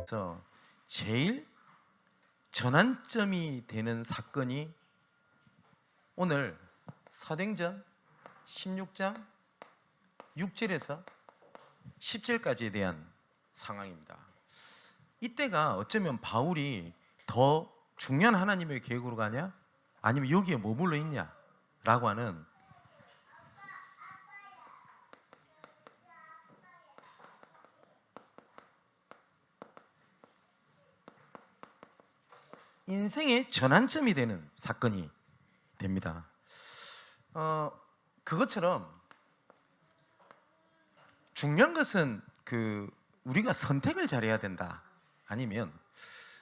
그래서 제일 전환점이 되는 사건이 오늘 사도행전 16장 6절에서 10절까지에 대한 상황입니다. 이때가 어쩌면 바울이 더 중요한 하나님의 계획으로 가냐, 아니면 여기에 머물러 있냐 라고 하는 인생의 전환점이 되는 사건이 됩니다. 그것처럼 중요한 것은 우리가 선택을 잘해야 된다, 아니면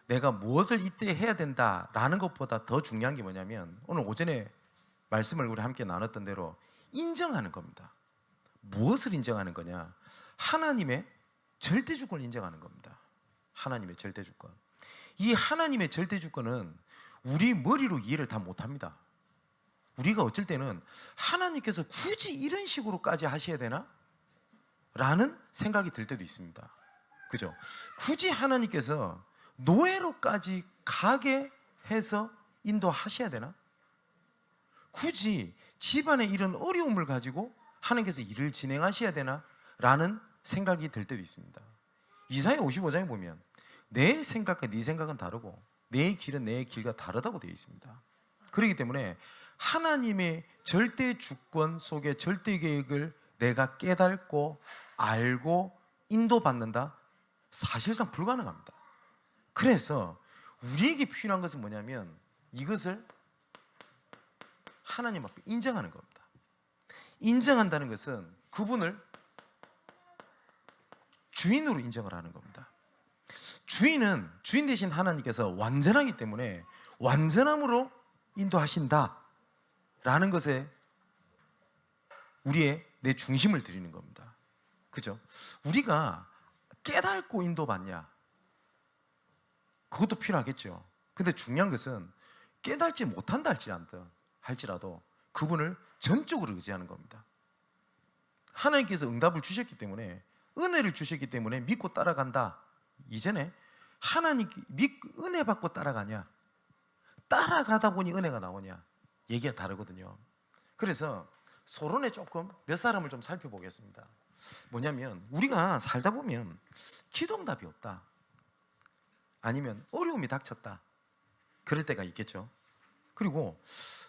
내가 무엇을 이때 해야 된다라는 것보다 더 중요한 게 뭐냐면, 오늘 오전에 말씀을 우리 함께 나눴던 대로 인정하는 겁니다. 무엇을 인정하는 거냐? 하나님의 절대주권을 인정하는 겁니다. 하나님의 절대주권. 이 하나님의 절대주권은 우리 머리로 이해를 다 못합니다. 우리가 어쩔 때는 하나님께서 굳이 이런 식으로까지 하셔야 되나? 라는 생각이 들 때도 있습니다. 그죠? 굳이 하나님께서 노예로까지 가게 해서 인도하셔야 되나? 굳이 집안에 이런 어려움을 가지고 하나님께서 일을 진행하셔야 되나? 라는 생각이 들 때도 있습니다. 이사야 55장에 보면 내 생각과 네 생각은 다르고 내 길은 내 길과 다르다고 되어 있습니다. 그렇기 때문에 하나님의 절대 주권 속의 절대 계획을 내가 깨닫고 알고 인도받는다? 사실상 불가능합니다. 그래서 우리에게 필요한 것은 뭐냐면 이것을 하나님 앞에 인정하는 겁니다. 인정한다는 것은 그분을 주인으로 인정을 하는 겁니다. 주인 대신 하나님께서 완전하기 때문에 완전함으로 인도하신다 라는 것에 내 중심을 드리는 겁니다. 그죠? 우리가 깨닫고 인도받냐? 그것도 필요하겠죠. 근데 중요한 것은 깨닫지 못한다 할지라도 그분을 전적으로 의지하는 겁니다. 하나님께서 응답을 주셨기 때문에, 은혜를 주셨기 때문에 믿고 따라간다. 이전에 은혜 받고 따라가냐, 따라가다 보니 은혜가 나오냐, 얘기가 다르거든요. 그래서 서론에 조금 몇 사람을 좀 살펴보겠습니다. 뭐냐면 우리가 살다 보면 기도응답이 없다, 아니면 어려움이 닥쳤다, 그럴 때가 있겠죠. 그리고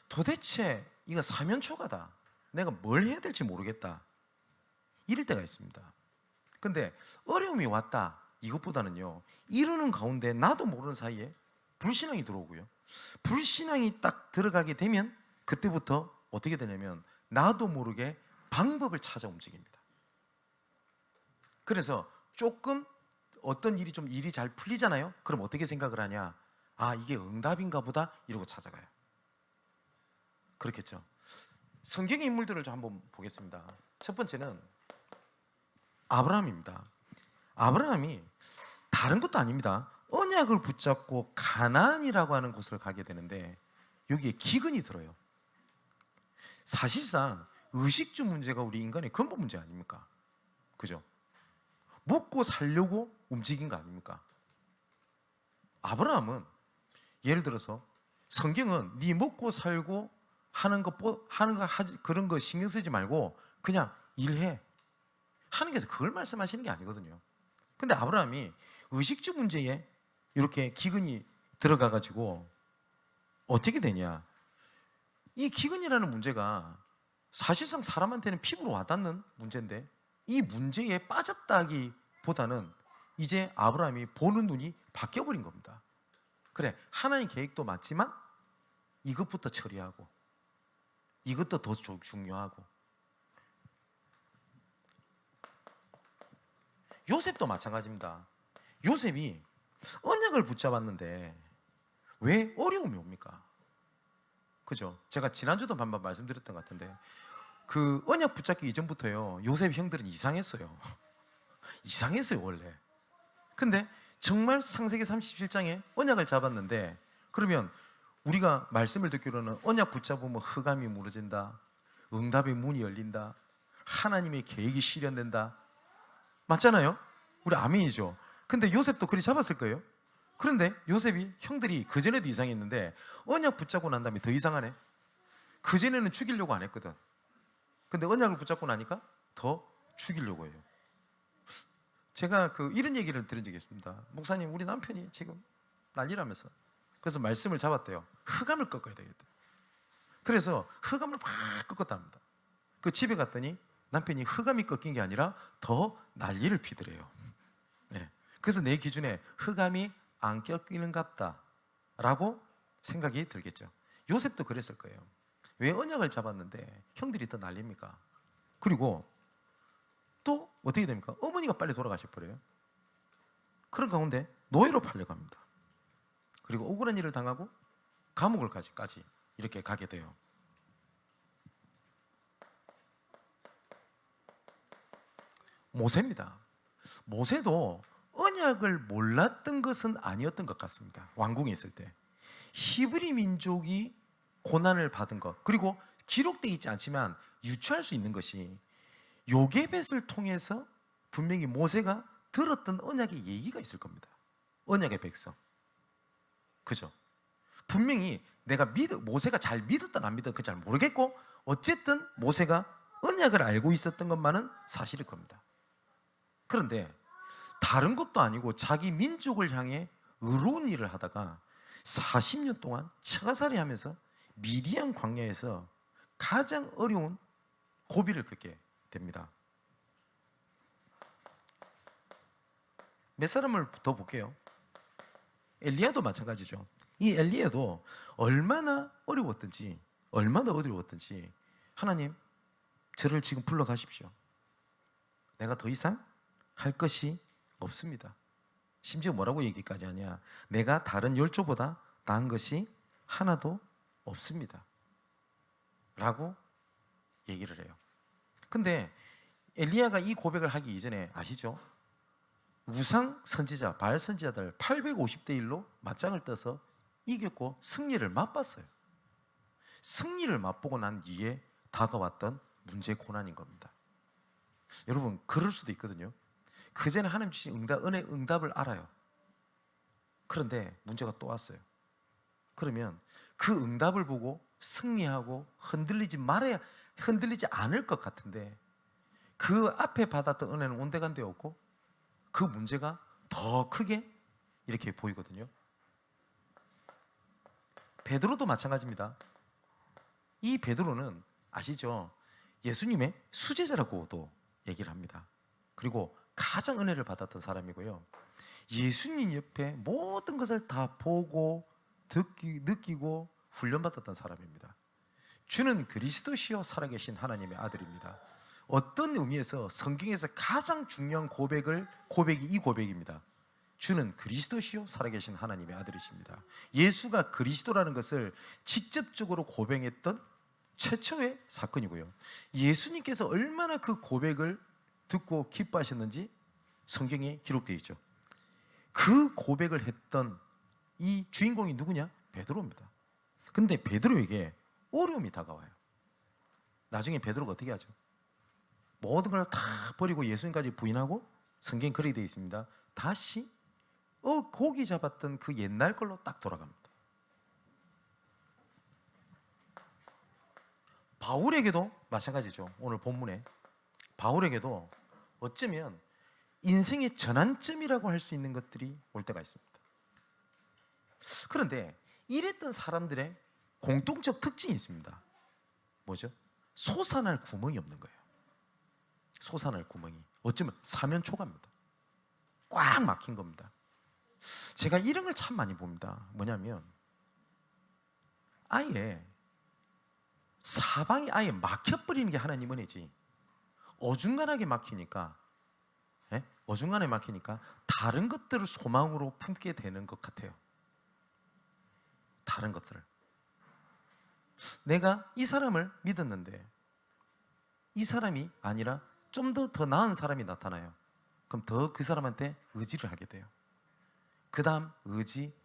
도대체 이거 사면초가다, 내가 뭘 해야 될지 모르겠다, 이럴 때가 있습니다. 근데 어려움이 왔다, 이것보다는요, 이러는 가운데 나도 모르는 사이에 불신앙이 들어오고요, 불신앙이 딱 들어가게 되면 그때부터 어떻게 되냐면 나도 모르게 방법을 찾아 움직입니다. 그래서 조금 어떤 일이 잘 풀리잖아요. 그럼 어떻게 생각을 하냐? 아, 이게 응답인가 보다, 이러고 찾아가요. 그렇겠죠. 성경의 인물들을 좀 한번 보겠습니다. 첫 번째는 아브라함입니다. 아브라함이 다른 것도 아닙니다. 언약을 붙잡고 가나안이라고 하는 곳을 가게 되는데 여기에 기근이 들어요. 사실상 의식주 문제가 우리 인간의 근본 문제 아닙니까? 그죠? 먹고 살려고 움직인 거 아닙니까? 아브라함은 예를 들어서 성경은 네 먹고 살고 그런 거 신경 쓰지 말고 그냥 일해, 하나님께서 그걸 말씀하시는 게 아니거든요. 근데 아브라함이 의식주 문제에 이렇게 기근이 들어가가지고 어떻게 되냐, 이 기근이라는 문제가 사실상 사람한테는 피부로 와닿는 문제인데 이 문제에 빠졌다기보다는 이제 아브라함이 보는 눈이 바뀌어버린 겁니다. 그래, 하나님 계획도 맞지만 이것부터 처리하고 이것도 더 중요하고. 요셉도 마찬가지입니다. 요셉이 언약을 붙잡았는데 왜 어려움이 옵니까? 그죠? 제가 지난주도 한번 말씀드렸던 것 같은데 그 언약 붙잡기 이전부터요, 요셉 형들은 이상했어요. 이상했어요 원래. 근데 정말 창세기 37장에 언약을 잡았는데, 그러면 우리가 말씀을 듣기로는 언약 붙잡으면 흑암이 무너진다, 응답의 문이 열린다, 하나님의 계획이 실현된다. 맞잖아요? 우리 아멘이죠. 근데 요셉도 그리 잡았을 거예요. 그런데 요셉이 형들이 그전에도 이상했는데 언약 붙잡고 난 다음에 더 이상하네. 그전에는 죽이려고 안 했거든. 근데 언약을 붙잡고 나니까 더 죽이려고 해요. 제가 이런 얘기를 들은 적이 있습니다. 목사님, 우리 남편이 지금 난리라면서. 그래서 말씀을 잡았대요. 흑암을 꺾어야 되겠다. 그래서 흑암을 막 꺾었답니다. 그 집에 갔더니 남편이 흑암이 꺾인 게 아니라 더 난리를 피더래요. 네. 그래서 내 기준에 흑암이 안 꺾이는갑다 라고 생각이 들겠죠. 요셉도 그랬을 거예요. 왜 언약을 잡았는데 형들이 더 난립니까? 그리고 또 어떻게 됩니까? 어머니가 빨리 돌아가셔 버려요. 그런 가운데 노예로 팔려갑니다. 그리고 억울한 일을 당하고 감옥을까지 이렇게 가게 돼요. 모세입니다. 모세도 언약을 몰랐던 것은 아니었던 것 같습니다. 왕궁에 있을 때 히브리 민족이 고난을 받은 것, 그리고 기록되어 있지 않지만 유추할 수 있는 것이 요게벳을 통해서 분명히 모세가 들었던 언약의 얘기가 있을 겁니다. 언약의 백성, 그죠? 분명히 모세가 잘 믿었든 안 믿었든 잘 모르겠고, 어쨌든 모세가 언약을 알고 있었던 것만은 사실일 겁니다. 그런데 다른 것도 아니고 자기 민족을 향해 의로운 일을 하다가 40년 동안 처가살이 하면서 미디안 광야에서 가장 어려운 고비를 겪게 됩니다. 몇 사람을 더 볼게요. 엘리야도 마찬가지죠. 이 엘리야도 얼마나 어려웠던지 하나님, 저를 지금 불러가십시오. 내가 더 이상 할 것이 없습니다. 심지어 뭐라고 얘기까지 하냐, 내가 다른 열조보다 나은 것이 하나도 없습니다 라고 얘기를 해요. 근데 엘리야가 이 고백을 하기 이전에 아시죠? 우상 선지자, 바알 선지자들 850대 1로 맞짱을 떠서 이겼고 승리를 맛봤어요. 승리를 맛보고 난 뒤에 다가왔던 문제, 고난인 겁니다. 여러분, 그럴 수도 있거든요. 그 전에 하나님 주신 은혜 응답을 알아요. 그런데 문제가 또 왔어요. 그러면 그 응답을 보고 승리하고 흔들리지 않을 것 같은데, 그 앞에 받았던 은혜는 온데간데 없고 그 문제가 더 크게 이렇게 보이거든요. 베드로도 마찬가지입니다. 이 베드로는 아시죠? 예수님의 수제자라고도 얘기를 합니다. 그리고 가장 은혜를 받았던 사람이고요. 예수님 옆에 모든 것을 다 보고 느끼고 훈련받았던 사람입니다. 주는 그리스도시요 살아계신 하나님의 아들입니다. 어떤 의미에서 성경에서 가장 중요한 고백이 이 고백입니다. 주는 그리스도시요 살아계신 하나님의 아들이십니다. 예수가 그리스도라는 것을 직접적으로 고백했던 최초의 사건이고요. 예수님께서 얼마나 그 고백을 듣고 기뻐하셨는지 성경에 기록되어 있죠. 그 고백을 했던 이 주인공이 누구냐? 베드로입니다. 근데 베드로에게 어려움이 다가와요. 나중에 베드로가 어떻게 하죠? 모든 걸 다 버리고 예수님까지 부인하고, 성경에 그렇게 되어 있습니다. 다시 고기 잡았던 그 옛날 걸로 딱 돌아갑니다. 바울에게도 마찬가지죠. 오늘 본문에 바울에게도 어쩌면 인생의 전환점이라고 할 수 있는 것들이 올 때가 있습니다. 그런데 이랬던 사람들의 공통적 특징이 있습니다. 뭐죠? 솟아날 구멍이 없는 거예요. 솟아날 구멍이 어쩌면 사면 초가입니다. 꽉 막힌 겁니다. 제가 이런 걸 참 많이 봅니다. 뭐냐면 아예 사방이 아예 막혀버리는 게 하나님 은혜지, 어중간하게 막히니까 다른 것들을 소망으로 품게 되는 것 같아요. 다른 것들을, 내가 이 사람을 믿었는데 이 사람이 아니라 좀 더 나은 사람이 나타나요. 그럼 더 그 사람한테 의지를 하게 돼요. 그 다음 의지.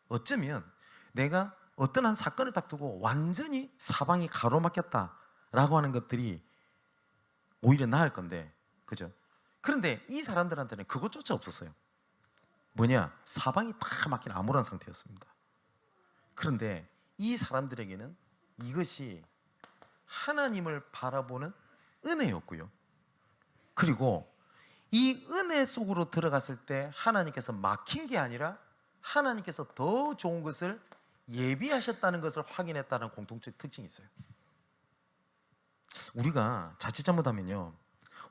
어쩌면 내가 어떤 한 사건을 딱 두고 완전히 사방이 가로막혔다 라고 하는 것들이 오히려 나을 건데, 그죠? 그런데 이 사람들한테는 그것조차 없었어요. 뭐냐? 사방이 다 막힌 암울한 상태였습니다. 그런데 이 사람들에게는 이것이 하나님을 바라보는 은혜였고요. 그리고 이 은혜 속으로 들어갔을 때 하나님께서 막힌 게 아니라 하나님께서 더 좋은 것을 예비하셨다는 것을 확인했다는 공통적 특징이 있어요. 우리가 자칫 잘못하면요,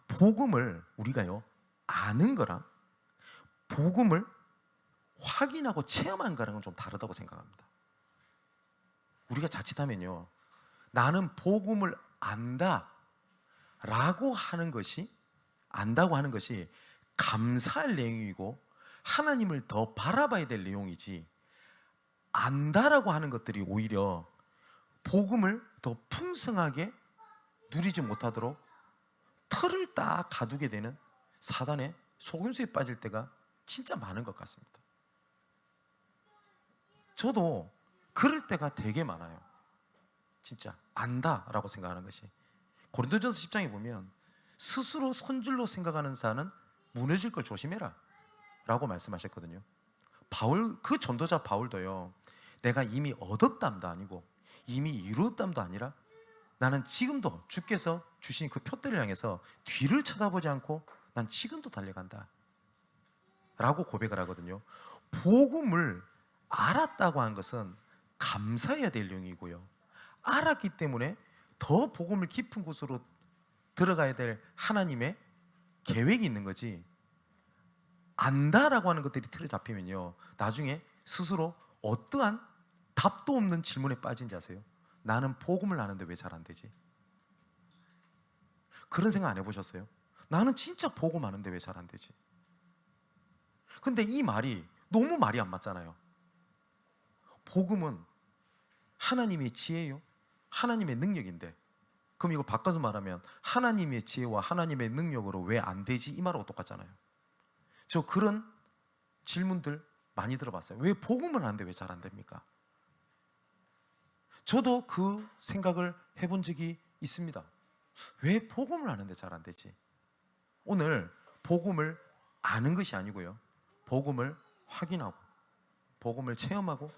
복음을 우리가요 아는 거랑 복음을 확인하고 체험한 거랑은 좀 다르다고 생각합니다. 우리가 자칫하면요, 나는 복음을 안다 라고 하는 것이, 안다고 하는 것이 감사할 내용이고 하나님을 더 바라봐야 될 내용이지, 안다라고 하는 것들이 오히려 복음을 더 풍성하게 누리지 못하도록 틀을 딱 가두게 되는 사단의 속임수에 빠질 때가 진짜 많은 것 같습니다. 저도 그럴 때가 되게 많아요. 진짜 안다라고 생각하는 것이. 고린도전서 10장에 보면 스스로 선줄로 생각하는 자는 무너질 걸 조심해라 라고 말씀하셨거든요. 바울, 그 전도자 바울도요, 내가 이미 얻었담도 아니고 이미 이루었담도 아니라 나는 지금도 주께서 주신 그 표대를 향해서 뒤를 쳐다보지 않고 난 지금도 달려간다 라고 고백을 하거든요. 복음을 알았다고 하는 것은 감사해야 될 내용이고요, 알았기 때문에 더 복음을 깊은 곳으로 들어가야 될 하나님의 계획이 있는 거지, 안다라고 하는 것들이 틀에 잡히면요, 나중에 스스로 어떠한 답도 없는 질문에 빠진지 아세요? 나는 복음을 아는데 왜 잘 안 되지? 그런 생각 안 해보셨어요? 나는 진짜 복음 아는데 왜 잘 안 되지? 근데 이 말이 너무 말이 안 맞잖아요. 복음은 하나님의 지혜요, 하나님의 능력인데, 그럼 이거 바꿔서 말하면 하나님의 지혜와 하나님의 능력으로 왜 안 되지? 이 말하고 똑같잖아요. 저 그런 질문들 많이 들어봤어요. 왜 복음을 아는데 왜 잘 안 됩니까? 저도 그 생각을 해본 적이 있습니다. 왜 복음을 아는데 잘 안 되지? 오늘 복음을 아는 것이 아니고요, 복음을 확인하고 복음을 체험하고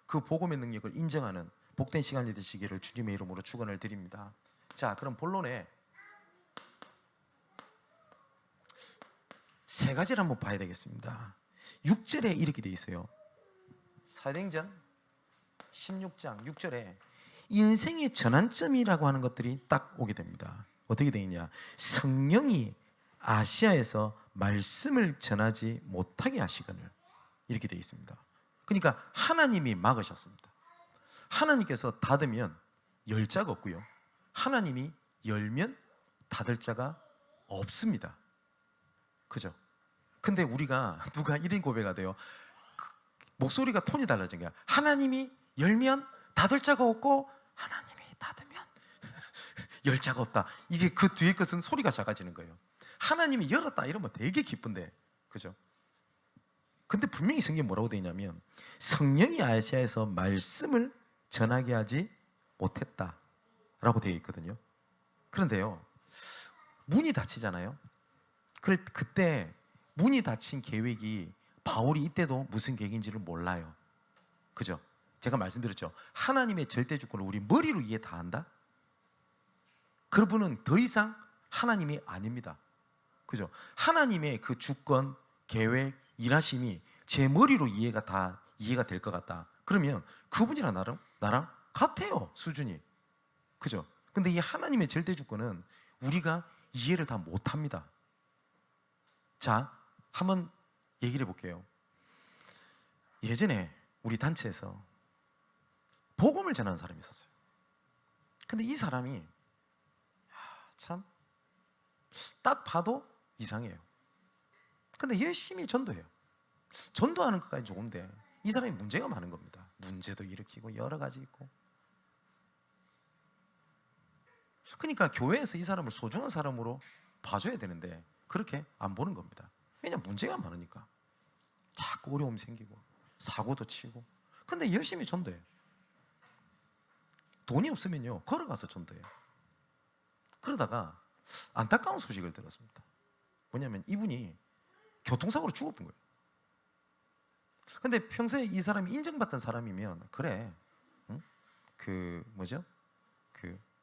그 복음의 능력을 인정하는 복된 시간이 되시기를 주님의 이름으로 축원을 드립니다. 자, 그럼 본론에 세 가지를 한번 봐야 되겠습니다. 6절에 이렇게 돼 있어요. 사도행전 16장 6절에 인생의 전환점이라고 하는 것들이 딱 오게 됩니다. 어떻게 되어 있냐? 성령이 아시아에서 말씀을 전하지 못하게 하시거늘, 이렇게 되어 있습니다. 그러니까 하나님이 막으셨습니다. 하나님께서 닫으면 열 자가 없고요, 하나님이 열면 닫을 자가 없습니다. 그죠? 근데 우리가 누가 이런 고백가 돼요. 목소리가 톤이 달라진 거야. 하나님이 열면 닫을 자가 없고 하나님이 닫으면 열 자가 없다. 이게 그 뒤에 것은 소리가 작아지는 거예요. 하나님이 열었다 이러면 되게 기쁜데, 그죠? 근데 분명히 성경에 뭐라고 되어 있냐면 성령이 아시아에서 말씀을 전하게 하지 못했다 라고 되어 있거든요. 그런데요, 문이 닫히잖아요. 그때 문이 닫힌 계획이 바울이 이때도 무슨 계획인지를 몰라요. 그죠? 제가 말씀드렸죠. 하나님의 절대 주권을 우리 머리로 이해 다 한다? 그분은 더 이상 하나님이 아닙니다. 그죠? 하나님의 그 주권, 계획, 일하심이 제 머리로 이해가 될 것 같다. 그러면 그분이랑 나랑 같아요, 수준이. 그죠? 근데 이 하나님의 절대 주권은 우리가 이해를 다 못합니다. 자, 한번 얘기를 해볼게요. 예전에 우리 단체에서 복음을 전하는 사람이 있었어요. 근데 이 사람이 참 딱 봐도 이상해요. 근데 열심히 전도해요. 전도하는 것까지 좋은데 이 사람이 문제가 많은 겁니다. 문제도 일으키고 여러 가지 있고. 그러니까 교회에서 이 사람을 소중한 사람으로 봐줘야 되는데 그렇게 안 보는 겁니다. 왜냐면 문제가 많으니까. 자꾸 어려움이 생기고 사고도 치고. 근데 열심히 전도해요. 돈이 없으면요 걸어가서 전도해요. 그러다가 안타까운 소식을 들었습니다. 뭐냐면 이분이 교통사고로 죽어본 거예요. 근데 평소에 이 사람이 인정받던 사람이면 그래, 응?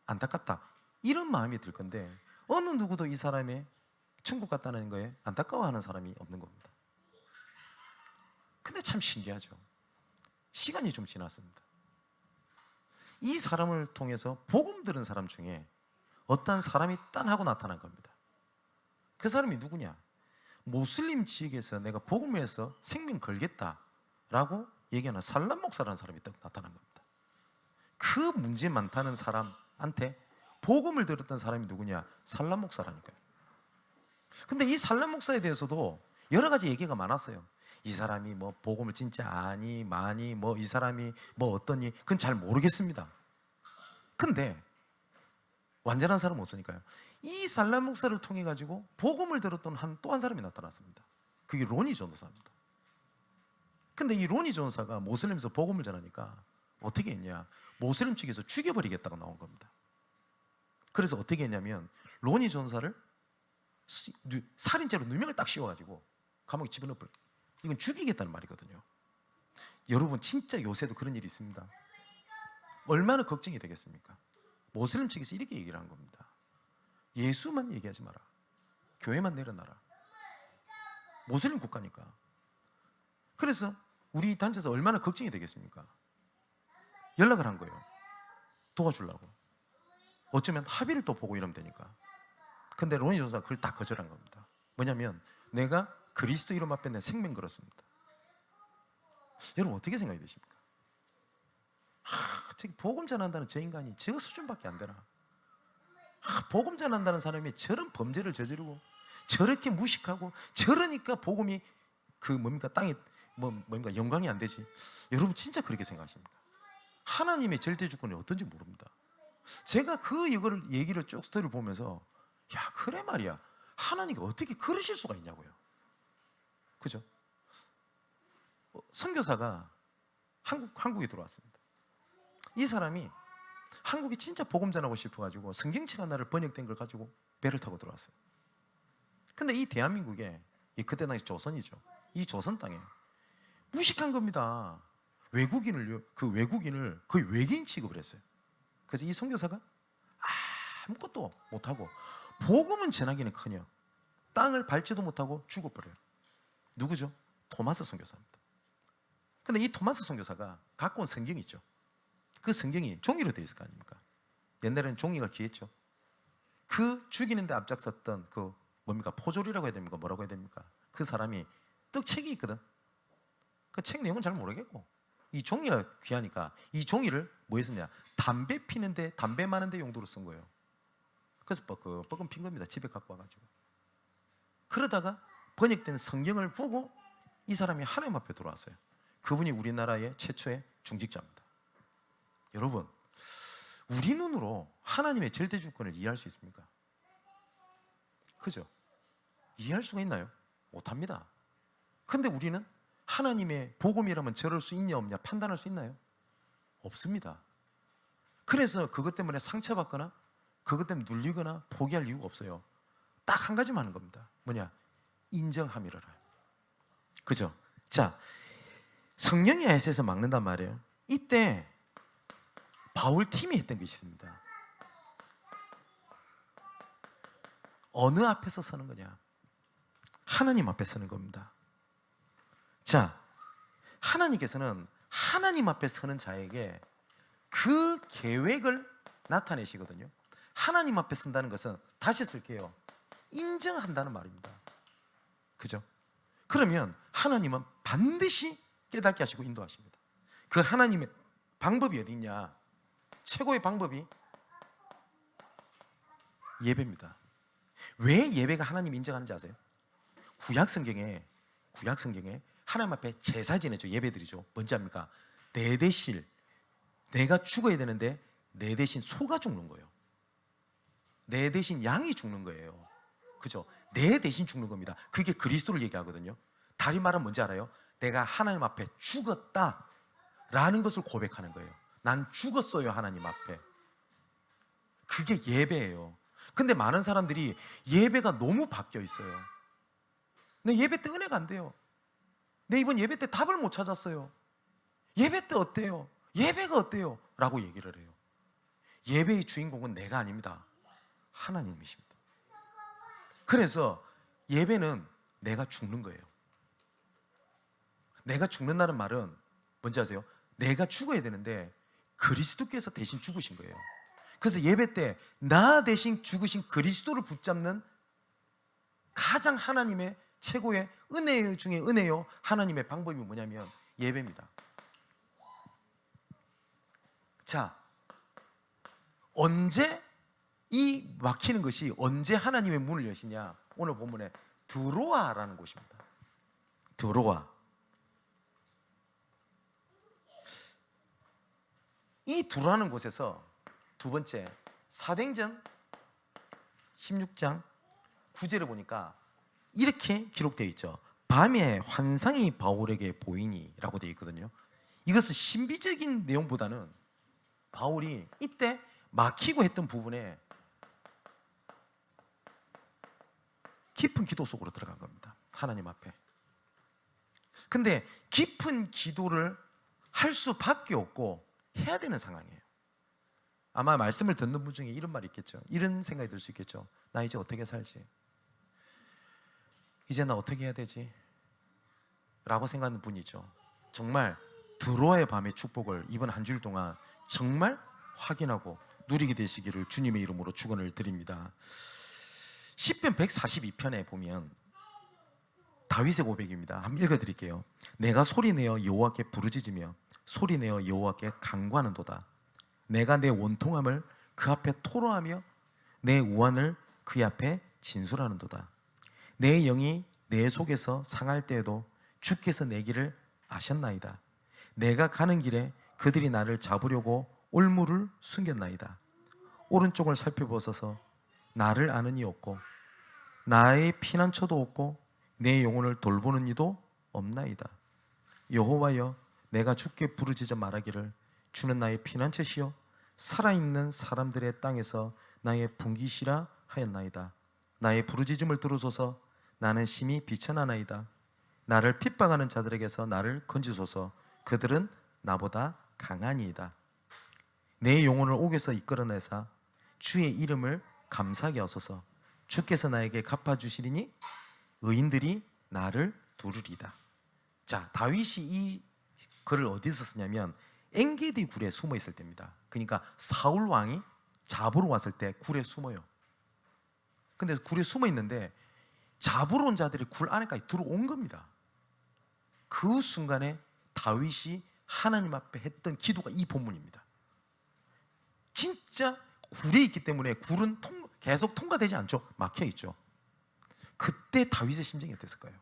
안타깝다 이런 마음이 들 건데 어느 누구도 이 사람의 천국 갔다는 거에 안타까워하는 사람이 없는 겁니다. 근데 참 신기하죠. 시간이 좀 지났습니다. 이 사람을 통해서 복음 들은 사람 중에 어떤 사람이 딴 하고 나타난 겁니다. 그 사람이 누구냐? 모슬림 지역에서 내가 복음에서 생명 걸겠다라고 얘기하는 살람 목사라는 사람이 딱 나타난 겁니다. 그 문제 많다는 사람한테 복음을 들었던 사람이 누구냐? 살람 목사라니까요. 근데 이 살람 목사에 대해서도 여러 가지 얘기가 많았어요. 이 사람이 뭐 복음을 진짜 아니 많이 뭐 이 사람이 뭐 어떠니 그건 잘 모르겠습니다. 근데 완전한 사람은 없으니까요. 이 살람 목사를 통해 가지고 복음을 들었던 또 한 사람이 나타났습니다. 그게 로니 전도사입니다. 근데 이 로니 전도사가 모슬림에서 복음을 전하니까 어떻게 했냐? 모슬림 측에서 죽여버리겠다고 나온 겁니다. 그래서 어떻게 했냐면 로니 전도사를 살인죄로 누명을 딱 씌워가지고 감옥에 집어넣어버려요. 이건 죽이겠다는 말이거든요. 여러분 진짜 요새도 그런 일이 있습니다. 얼마나 걱정이 되겠습니까? 모슬림 측에서 이렇게 얘기를 한 겁니다. 예수만 얘기하지 마라. 교회만 내려놔라. 모슬림 국가니까. 그래서 우리 단체에서 얼마나 걱정이 되겠습니까? 연락을 한 거예요. 도와주려고. 어쩌면 합의를 또 보고 이러면 되니까. 근데 로니 전도사가 그걸 다 거절한 겁니다. 뭐냐면 내가 그리스도 이름 앞에 내 생명 걸었습니다. 여러분 어떻게 생각이 되십니까? 저기 복음 전한다는 저 인간이 저 수준밖에 안 되나? 복음 전한다는 사람이 저런 범죄를 저지르고 저렇게 무식하고 저러니까 복음이 땅에 영광이 안 되지. 여러분 진짜 그렇게 생각하십니까? 하나님의 절대 주권이 어떤지 모릅니다. 제가 이거를 얘기를 쭉 스토리를 보면서 야 그래 말이야. 하나님이 어떻게 그러실 수가 있냐고요. 그죠? 선교사가 한국에 들어왔습니다. 이 사람이 한국에 진짜 복음 전하고 싶어가지고 성경책 하나를 번역된 걸 가지고 배를 타고 들어왔어요. 근데 이 대한민국에 그때 당시 조선이죠. 이 조선 땅에 무식한 겁니다. 외국인을 거의 외계인 취급을 했어요. 그래서 이 선교사가 아무것도 못하고 복음은 전하기는커녕 땅을 밟지도 못하고 죽어버려요. 누구죠? 토마스 선교사입니다. 근데 이 토마스 선교사가 갖고 온 성경이 있죠. 그 성경이 종이로 되어 있을 거 아닙니까? 옛날에는 종이가 귀했죠. 그 죽이는데 앞장섰던 포졸이라고 해야 됩니까? 뭐라고 해야 됩니까? 그 사람이 책이 있거든. 그 책 내용은 잘 모르겠고 이 종이가 귀하니까 이 종이를 뭐 했었냐? 담배 피는데 담배 마는데 용도로 쓴 거예요. 그래서 뻐끔 핀 겁니다. 집에 갖고 와가지고. 그러다가 번역된 성경을 보고 이 사람이 하나님 앞에 들어왔어요. 그분이 우리나라의 최초의 중직자입니다. 여러분, 우리 눈으로 하나님의 절대 주권을 이해할 수 있습니까? 그죠? 이해할 수가 있나요? 못합니다. 근데 우리는 하나님의 복음이라면 저럴 수 있냐 없냐 판단할 수 있나요? 없습니다. 그래서 그것 때문에 상처받거나 그것 때문에 눌리거나 포기할 이유가 없어요. 딱 한 가지만 하는 겁니다. 뭐냐? 인정함이라. 그죠? 자, 성령의 아에서 막는단 말이에요. 이때 바울 팀이 했던 것이 있습니다. 어느 앞에서 서는 거냐? 하나님 앞에 서는 겁니다. 자, 하나님께서는 하나님 앞에 서는 자에게 그 계획을 나타내시거든요. 하나님 앞에 선다는 것은 다시 쓸게요. 인정한다는 말입니다. 그죠? 그러면 하나님은 반드시 깨닫게 하시고 인도하십니다. 그 하나님의 방법이 어디 있냐? 최고의 방법이 예배입니다. 왜 예배가 하나님 인정하는지 아세요? 구약 성경에 하나님 앞에 제사 지내죠. 예배드리죠. 뭔지 압니까? 내 대신 내가 죽어야 되는데 내 대신 소가 죽는 거예요. 내 대신 양이 죽는 거예요. 그죠? 내 대신 죽는 겁니다. 그게 그리스도를 얘기하거든요. 다른 말은 뭔지 알아요? 내가 하나님 앞에 죽었다라는 것을 고백하는 거예요. 난 죽었어요, 하나님 앞에. 그게 예배예요. 근데 많은 사람들이 예배가 너무 바뀌어 있어요. 내 예배 때 은혜가 안 돼요. 내 이번 예배 때 답을 못 찾았어요. 예배 때 어때요? 예배가 어때요? 라고 얘기를 해요. 예배의 주인공은 내가 아닙니다. 하나님이십니다. 그래서 예배는 내가 죽는 거예요. 내가 죽는다는 말은 뭔지 아세요? 내가 죽어야 되는데 그리스도께서 대신 죽으신 거예요. 그래서 예배 때 나 대신 죽으신 그리스도를 붙잡는 가장 하나님의 최고의 은혜 중에 은혜요, 하나님의 방법이 뭐냐면 예배입니다. 자, 언제 이 막히는 것이 언제 하나님의 문을 여시냐? 오늘 본문에 들어와라는 곳입니다. 들어와. 이 들어와는 곳에서 두 번째, 사도행전 16장 9절을 보니까 이렇게 기록되어 있죠. 밤에 환상이 바울에게 보이니 라고 되어 있거든요. 이것은 신비적인 내용보다는 바울이 이때 막히고 했던 부분에 깊은 기도 속으로 들어간 겁니다. 하나님 앞에. 근데 깊은 기도를 할 수밖에 없고 해야 되는 상황이에요. 아마 말씀을 듣는 분 중에 이런 말이 있겠죠. 이런 생각이 들 수 있겠죠. 나 이제 어떻게 살지? 이제 나 어떻게 해야 되지? 라고 생각하는 분이죠. 정말 드로아의 밤의 축복을 이번 한 주일 동안 정말 확인하고 누리게 되시기를 주님의 이름으로 축원을 드립니다. 시편 142편에 보면 다윗의 고백입니다. 한번 읽어드릴게요. 내가 소리내어 여호와께 부르짖으며 소리내어 여호와께 간구하는도다. 내가 내 원통함을 그 앞에 토로하며 내 우환을 그 앞에 진술하는도다. 내 영이 내 속에서 상할 때에도 주께서 내 길을 아셨나이다. 내가 가는 길에 그들이 나를 잡으려고 올무를 숨겼나이다. 오른쪽을 살펴보소서. 나를 아는 이 없고 나의 피난처도 없고 내 영혼을 돌보는 이도 없나이다. 여호와여, 내가 주께 부르짖어 말하기를 주는 나의 피난처시여 살아있는 사람들의 땅에서 나의 분기시라 하였나이다. 나의 부르짖음을 들으소서. 나는 심히 비천하나이다. 나를 핍박하는 자들에게서 나를 건지소서. 그들은 나보다 강하니이다. 내 영혼을 옥에서 이끌어내사 주의 이름을 감사하게 하소서. 주께서 나에게 갚아주시리니 의인들이 나를 두르리다. 자, 다윗이 이 글을 어디서 쓰냐면 엔게디 굴에 숨어 있을 때입니다. 그러니까 사울 왕이 잡으러 왔을 때 굴에 숨어요. 근데 굴에 숨어 있는데 잡으러 온 자들이 굴 안에까지 들어온 겁니다. 그 순간에 다윗이 하나님 앞에 했던 기도가 이 본문입니다. 진짜 굴에 있기 때문에 굴은 계속 통과되지 않죠. 막혀 있죠. 그때 다윗의 심정이 어땠을까요?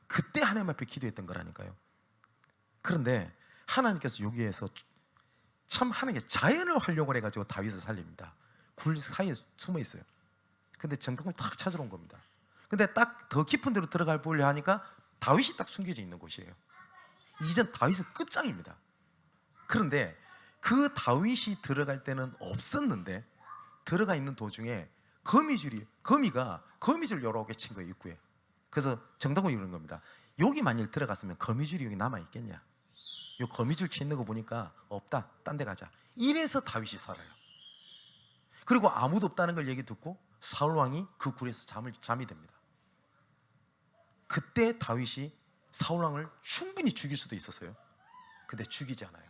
그때 하나님 앞에 기도했던 거라니까요. 그런데 하나님께서 여기에서 참 하나님께 자연을 활용을 해가지고 다윗을 살립니다. 굴 사이에 숨어 있어요. 근데 정통을 딱 찾으러 온 겁니다. 근데 딱 더 깊은 데로 들어갈 보려 하니까 다윗이 딱 숨겨져 있는 곳이에요. 이젠 다윗은 끝장입니다. 그런데 그 다윗이 들어갈 때는 없었는데 들어가 있는 도중에 거미가 거미줄 여러 개 친 거예요, 입구에. 그래서 정당군이 그런 겁니다. 여기 만일 들어갔으면 거미줄이 여기 남아있겠냐? 요 거미줄 치는 거 보니까 없다, 딴 데 가자. 이래서 다윗이 살아요. 그리고 아무도 없다는 걸 얘기 듣고 사울왕이 그 굴에서 잠이 듭니다. 그때 다윗이 사울왕을 충분히 죽일 수도 있었어요. 근데 죽이지 않아요.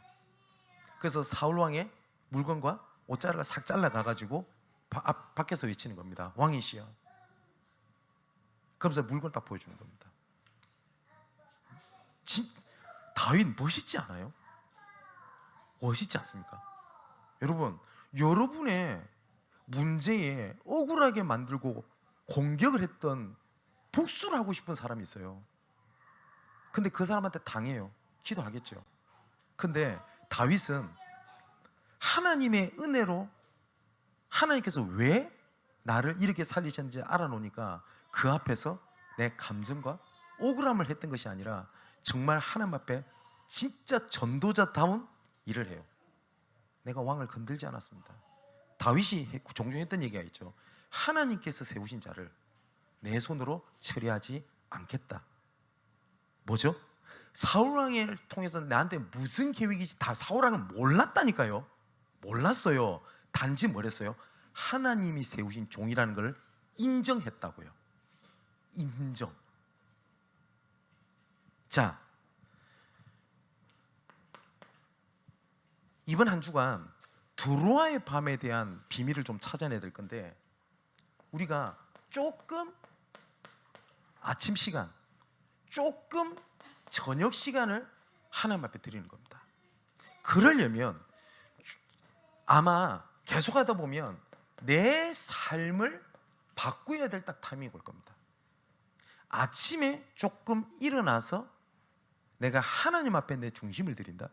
그래서 사울왕의 물건과 옷자락을 싹 잘라가가지고 밖에서 외치는 겁니다. 왕이시여. 그러면서 물건 딱 보여주는 겁니다. 다윗 멋있지 않아요? 멋있지 않습니까? 여러분, 여러분의 문제에 억울하게 만들고 공격을 했던 복수를 하고 싶은 사람이 있어요. 근데 그 사람한테 당해요. 기도하겠죠. 근데 다윗은 하나님의 은혜로 하나님께서 왜 나를 이렇게 살리셨는지 알아놓으니까 그 앞에서 내 감정과 억울함을 했던 것이 아니라 정말 하나님 앞에 진짜 전도자다운 일을 해요. 내가 왕을 건들지 않았습니다. 다윗이 종종 했던 얘기가 있죠. 하나님께서 세우신 자를 내 손으로 처리하지 않겠다. 뭐죠? 사울왕을 통해서 나한테 무슨 계획이지 다 사울왕은 몰랐다니까요. 몰랐어요. 단지 뭐랬어요? 하나님이 세우신 종이라는 걸 인정했다고요. 인정. 자, 이번 한 주간 드로아의 밤에 대한 비밀을 좀 찾아내야 될 건데, 우리가 조금 아침 시간, 조금 저녁 시간을 하나님 앞에 드리는 겁니다. 그러려면 아마 계속하다 보면 내 삶을 바꾸어야 될 딱 타이밍이 올 겁니다. 아침에 조금 일어나서 내가 하나님 앞에 내 중심을 드린다.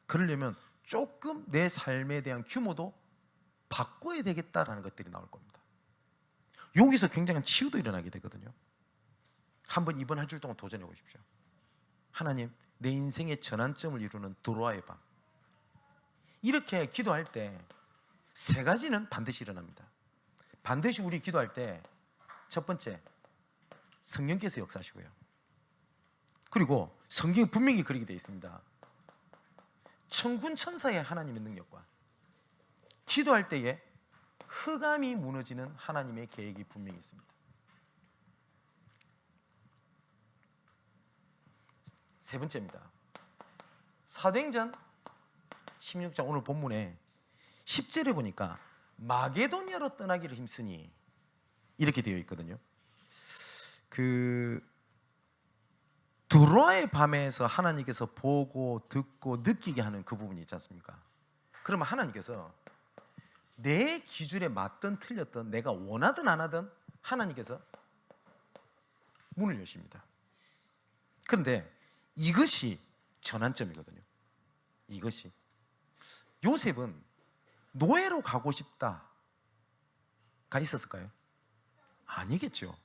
그러려면 조금 내 삶에 대한 규모도 바꿔야 되겠다라는 것들이 나올 겁니다. 여기서 굉장한 치유도 일어나게 되거든요. 한번 이번 한 주 동안 도전해 보십시오. 하나님, 내 인생의 전환점을 이루는 드로아의 밤. 이렇게 기도할 때 세 가지는 반드시 일어납니다. 반드시 우리 기도할 때 첫 번째, 성령께서 역사하시고요. 그리고 성경이 분명히 그렇게 되어 있습니다. 천군 천사의 하나님의 능력과 기도할 때에 흑암이 무너지는 하나님의 계획이 분명히 있습니다. 세 번째입니다. 사도행전 16장 오늘 본문에 10절에 보니까 마게도냐로 떠나기를 힘쓰니 이렇게 되어 있거든요. 드로아의 밤에서 하나님께서 보고 듣고 느끼게 하는 그 부분이 있지 않습니까? 그러면 하나님께서 내 기준에 맞든 틀렸든 내가 원하든 안 하든 하나님께서 문을 여십니다. 그런데 이것이 전환점이거든요. 이것이 요셉은 노예로 가고 싶다가 있었을까요? 아니겠죠.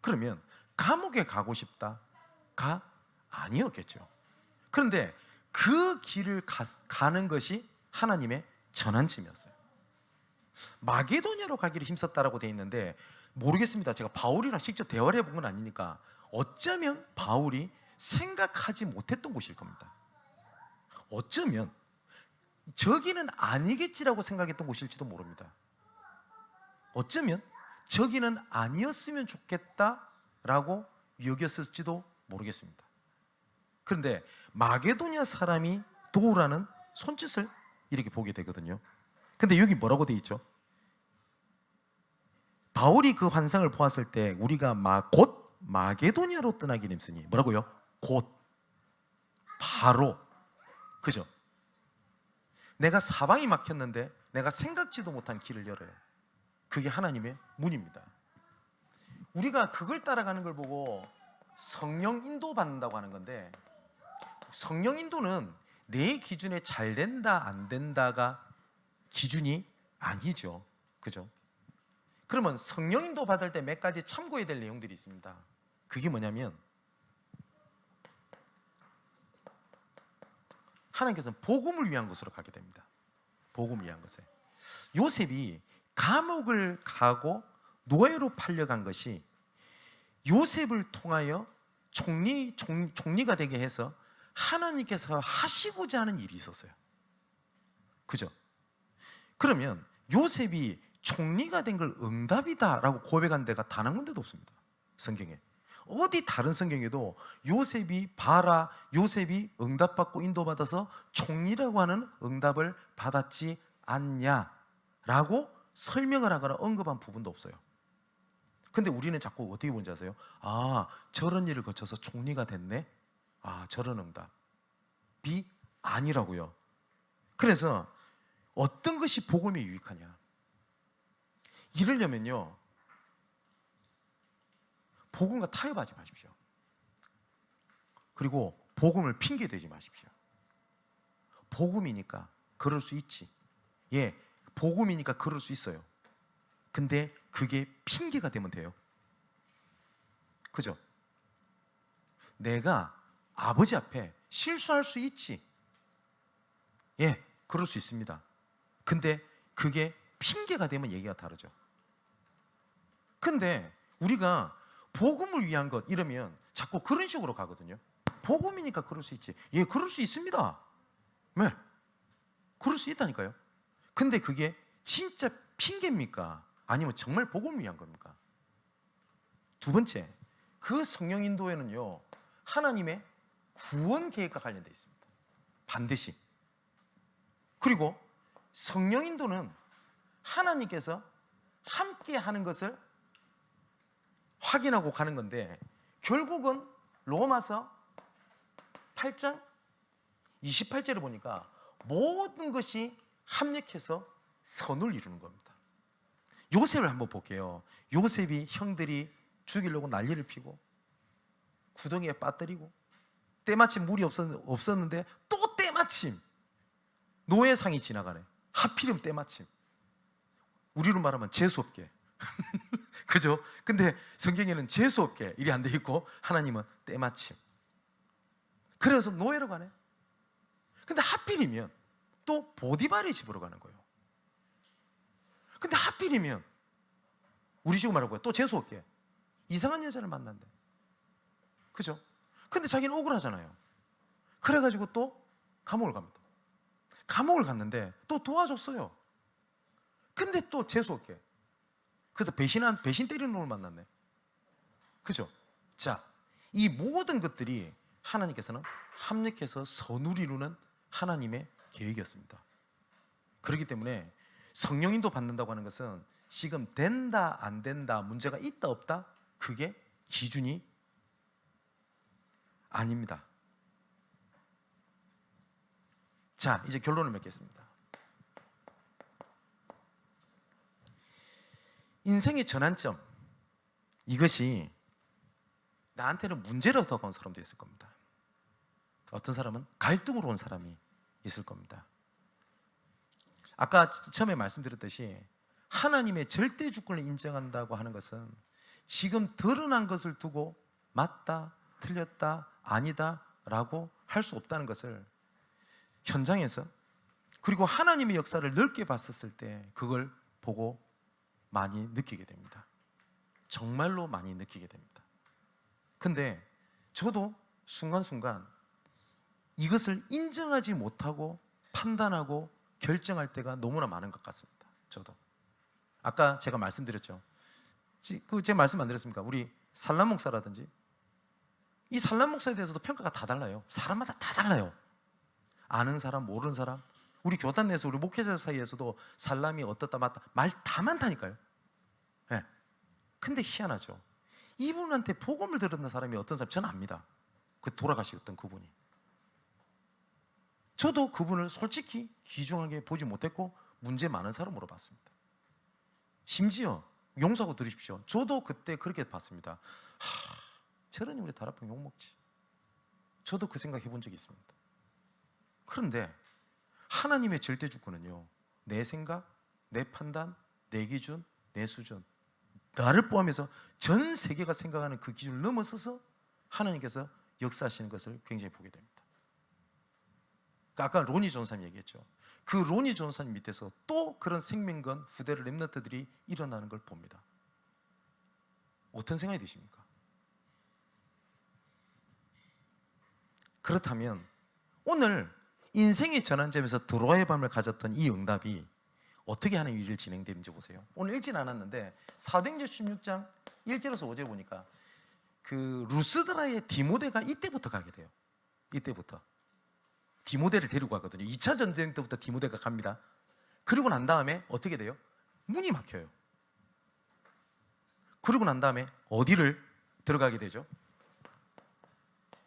그러면 감옥에 가고 싶다가 아니었겠죠. 그런데 그 길을 가는 것이 하나님의 전환점이었어요. 마게도냐로 가기를 힘썼다라고 되어 있는데 모르겠습니다. 제가 바울이랑 직접 대화를 해본 건 아니니까 어쩌면 바울이 생각하지 못했던 곳일 겁니다. 어쩌면 저기는 아니겠지라고 생각했던 곳일지도 모릅니다. 어쩌면 저기는 아니었으면 좋겠다라고 여겼을지도 모르겠습니다. 그런데 마게도냐 사람이 도우라는 손짓을 이렇게 보게 되거든요. 근데 여기 뭐라고 되어 있죠? 바울이 그 환상을 보았을 때 우리가 곧 마게도냐로 떠나기를 힘쓰니 뭐라고요? 곧, 바로. 그죠? 내가 사방이 막혔는데 내가 생각지도 못한 길을 열어요. 그게 하나님의 문입니다. 우리가 그걸 따라가는 걸 보고 성령 인도받는다고 하는 건데, 성령 인도는 내 기준에 잘 된다 안 된다가 기준이 아니죠. 그죠? 그러면 성령 인도 받을 때 몇 가지 참고해야 될 내용들이 있습니다. 그게 뭐냐면 하나님께서는 복음을 위한 것으로 가게 됩니다. 복음을 위한 것에 요셉이 감옥을 가고 노예로 팔려간 것이 요셉을 통하여 총리가 되게 해서 하나님께서 하시고자 하는 일이 있었어요. 그죠? 그러면 요셉이 총리가 된 걸 응답이다라고 고백한 데가 단 한 군데도 없습니다. 성경에. 어디 다른 성경에도 요셉이 응답받고 인도받아서 총리라고 하는 응답을 받았지 않냐라고 설명을 하거나 언급한 부분도 없어요. 근데 우리는 자꾸 어떻게 본지 아세요? 아, 저런 일을 거쳐서 총리가 됐네? 아, 저런 응답이 아니라고요. 그래서 어떤 것이 복음에 유익하냐? 이러려면요, 복음과 타협하지 마십시오. 그리고 복음을 핑계대지 마십시오. 복음이니까 그럴 수 있지. 예, 복음이니까 그럴 수 있어요. 근데 그게 핑계가 되면 돼요. 그죠? 내가 아버지 앞에 실수할 수 있지. 예, 그럴 수 있습니다. 근데 그게 핑계가 되면 얘기가 다르죠. 근데 우리가 복음을 위한 것 이러면 자꾸 그런 식으로 가거든요. 복음이니까 그럴 수 있지. 예, 그럴 수 있습니다. 네, 그럴 수 있다니까요. 근데 그게 진짜 핑계입니까? 아니면 정말 복음을 위한 겁니까? 두 번째, 그 성령 인도에는요, 하나님의 구원 계획과 관련되어 있습니다. 반드시. 그리고 성령 인도는 하나님께서 함께 하는 것을 확인하고 가는 건데, 결국은 로마서 8장 28절을 보니까 모든 것이 합력해서 선을 이루는 겁니다. 요셉을 한번 볼게요. 요셉이 형들이 죽이려고 난리를 피고 구덩이에 빠뜨리고 때마침 물이 없었는데 또 때마침 노예상이 지나가네. 하필이면 때마침. 우리로 말하면 재수없게. 그죠? 근데 성경에는 재수없게 일이 안 돼 있고 하나님은 때마침. 그래서 노예로 가네. 근데 하필이면 또 보디발의 집으로 가는 거예요. 근데 하필이면 우리 식으로 말하고 또 재수없게 이상한 여자를 만난대. 그죠? 근데 자기는 억울하잖아요. 그래가지고 또 감옥을 갑니다. 감옥을 갔는데 또 도와줬어요. 근데 또 재수없게. 그래서 배신 때리는 놈을 만났네. 그죠? 자, 이 모든 것들이 하나님께서는 합력해서 선을 이루는 하나님의 계획이었습니다. 그렇기 때문에 성령인도 받는다고 하는 것은 지금 된다 안 된다 문제가 있다 없다 그게 기준이 아닙니다. 자, 이제 결론을 맺겠습니다. 인생의 전환점, 이것이 나한테는 문제로 다가온 사람도 있을 겁니다. 어떤 사람은 갈등으로 온 사람이 있을 겁니다. 아까 처음에 말씀드렸듯이 하나님의 절대 주권을 인정한다고 하는 것은 지금 드러난 것을 두고 맞다, 틀렸다, 아니다 라고 할 수 없다는 것을 현장에서, 그리고 하나님의 역사를 넓게 봤었을 때 그걸 보고 많이 느끼게 됩니다. 정말로 많이 느끼게 됩니다. 근데 저도 순간순간 이것을 인정하지 못하고 판단하고 결정할 때가 너무나 많은 것 같습니다. 저도 아까 제가 말씀드렸죠. 제가 말씀 안 드렸습니까? 우리 살람 목사라든지 이 살람 목사에 대해서도 평가가 다 달라요. 사람마다 다 달라요. 아는 사람 모르는 사람, 우리 교단 내에서 우리 목회자 사이에서도 살람이 어떻다 맞다 말 다 많다니까요. 네. 근데 희한하죠. 이분한테 복음을 들었던 사람이 어떤 사람 저는 압니다. 그 돌아가셨던 그분이. 저도 그분을 솔직히 귀중하게 보지 못했고 문제 많은 사람으로 봤습니다. 심지어 용서하고 들으십시오. 저도 그때 그렇게 봤습니다. 저러니 우리 다락방 욕먹지. 저도 그 생각 해본 적이 있습니다. 그런데 하나님의 절대 주권은요, 내 생각, 내 판단, 내 기준, 내 수준, 나를 포함해서 전 세계가 생각하는 그 기준을 넘어서서 하나님께서 역사하시는 것을 굉장히 보게 됩니다. 아까 로니 존사님 얘기했죠. 그 로니 존사님 밑에서 또 그런 생명건 후대를 렘넌트들이 일어나는 걸 봅니다. 어떤 생각이 드십니까? 그렇다면 오늘 인생의 전환점에서 드로아의 밤을 가졌던 이 응답이 어떻게 하는 일을 진행되는지 보세요. 오늘 읽진 않았는데 사도행전 16장 1절에서 5절 보니까 그 루스드라의 디모데가 이때부터 가게 돼요. 이때부터 디모데를 데리고 가거든요. 2차 전쟁 때부터 디모데가 갑니다. 그리고 난 다음에 어떻게 돼요? 문이 막혀요. 그리고 난 다음에 어디를 들어가게 되죠?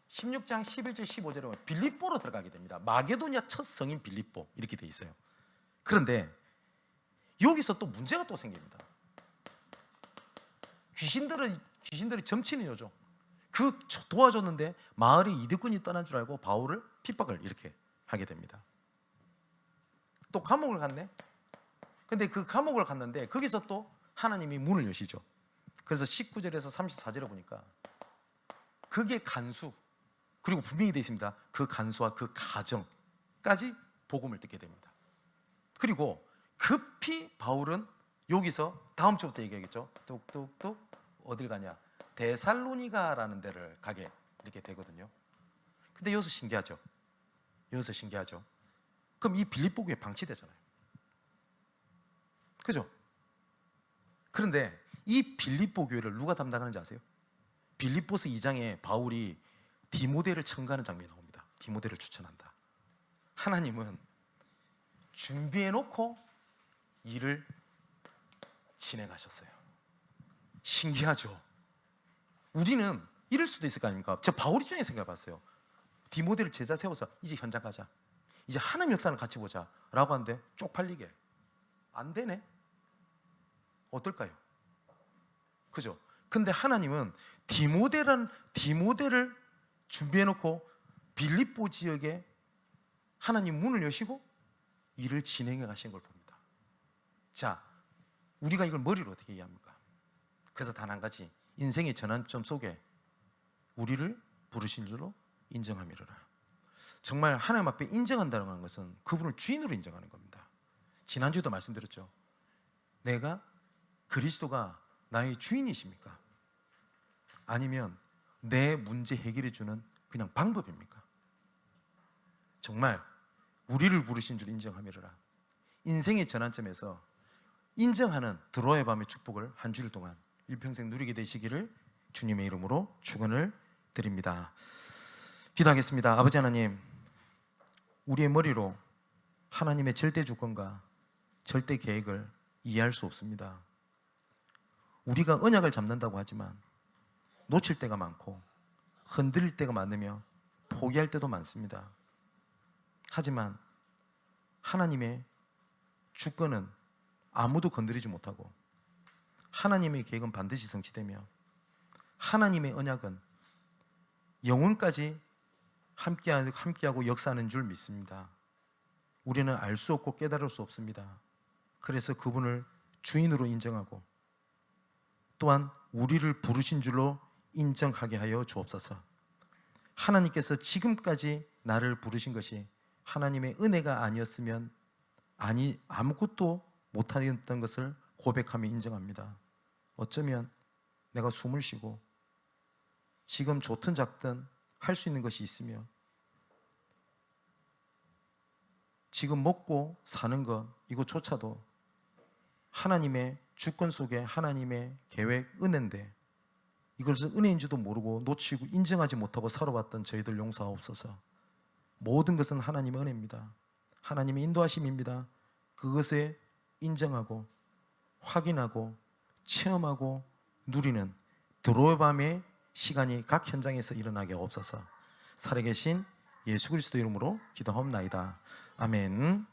16장 11절 15절에 보면 빌립보로 들어가게 됩니다. 마게도냐 첫 성인 빌립보 이렇게 돼 있어요. 그런데 여기서 또 문제가 또 생깁니다. 귀신들이 점치는 요죠. 그 도와줬는데 마을에 이득꾼이 떠난 줄 알고 바울을 핍박을 이렇게 하게 됩니다. 또 감옥을 갔네. 근데 그 감옥을 갔는데 거기서 또 하나님이 문을 여시죠. 그래서 19절에서 34절에 보니까 그게 간수, 그리고 분명히 되어 있습니다. 그 간수와 그 가정까지 복음을 듣게 됩니다. 그리고 급히 바울은 여기서 다음 주부터 얘기하겠죠. 뚝뚝뚝 어딜 가냐? 데살로니가라는 데를 가게 이렇게 되거든요. 근데 여기서 신기하죠. 여기서 신기하죠. 그럼 이 빌립보 교회 방치되잖아요. 그죠? 그런데 이 빌립보 교회를 누가 담당하는지 아세요? 빌립보서 2장에 바울이 디모데를 첨가하는 장면이 나옵니다. 디모데를 추천한다. 하나님은 준비해놓고 일을 진행하셨어요. 신기하죠? 우리는 이럴 수도 있을 거 아닙니까? 저 바울 입장에 생각해봤어요. 디모데를 제자 세워서 이제 현장 가자, 이제 하나님 역사를 같이 보자 라고 하는데 쪽팔리게 안 되네? 어떨까요? 그죠? 근데 하나님은 디모데를 준비해놓고 빌립보 지역에 하나님 문을 여시고 일을 진행해 가신 걸 봅니다. 자, 우리가 이걸 머리로 어떻게 이해합니까? 그래서 단 한 가지, 인생의 전환점 속에 우리를 부르신 줄로 인정함이로라. 정말 하나님 앞에 인정한다는 것은 그분을 주인으로 인정하는 겁니다. 지난주에도 말씀드렸죠. 내가 그리스도가 나의 주인이십니까? 아니면 내 문제 해결해 주는 그냥 방법입니까? 정말 우리를 부르신 줄 인정함이로라. 인생의 전환점에서 인정하는 드로의 밤의 축복을 한 주일 동안 일평생 누리게 되시기를 주님의 이름으로 축원을 드립니다. 기도하겠습니다. 아버지 하나님, 우리의 머리로 하나님의 절대 주권과 절대 계획을 이해할 수 없습니다. 우리가 언약을 잡는다고 하지만 놓칠 때가 많고 흔들릴 때가 많으며 포기할 때도 많습니다. 하지만 하나님의 주권은 아무도 건드리지 못하고 하나님의 계획은 반드시 성취되며 하나님의 언약은 영혼까지 함께하고 역사하는 줄 믿습니다. 우리는 알 수 없고 깨달을 수 없습니다. 그래서 그분을 주인으로 인정하고 또한 우리를 부르신 줄로 인정하게 하여 주옵소서. 하나님께서 지금까지 나를 부르신 것이 하나님의 은혜가 아니었으면 아무것도 못하였던 것을 고백하며 인정합니다. 어쩌면 내가 숨을 쉬고 지금 좋든 작든 할 수 있는 것이 있으며 지금 먹고 사는 것 이것조차도 하나님의 주권 속에 하나님의 계획, 은혜인데 이것을 은혜인 줄도 모르고 놓치고 인정하지 못하고 살아왔던 저희들 용서하옵소서. 모든 것은 하나님의 은혜입니다. 하나님의 인도하심입니다. 그것에 인정하고 확인하고 체험하고 누리는 드로의 밤의 시간이 각 현장에서 일어나게 없어서 살아계신 예수 그리스도 이름으로 기도하옵나이다. 아멘.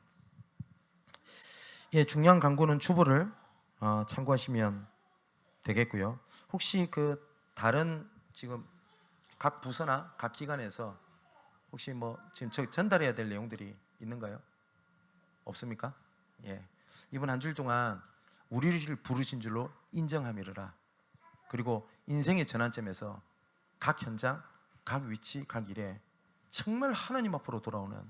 예, 중요한 강구는 주보를 참고하시면 되겠고요. 혹시 그 다른 지금 각 부서나 각 기관에서 혹시 뭐 지금 전달해야 될 내용들이 있는가요? 없습니까? 예. 이번 한 주일 동안 우리를 부르신 줄로 인정함이로라. 그리고 인생의 전환점에서 각 현장, 각 위치, 각 일에 정말 하나님 앞으로 돌아오는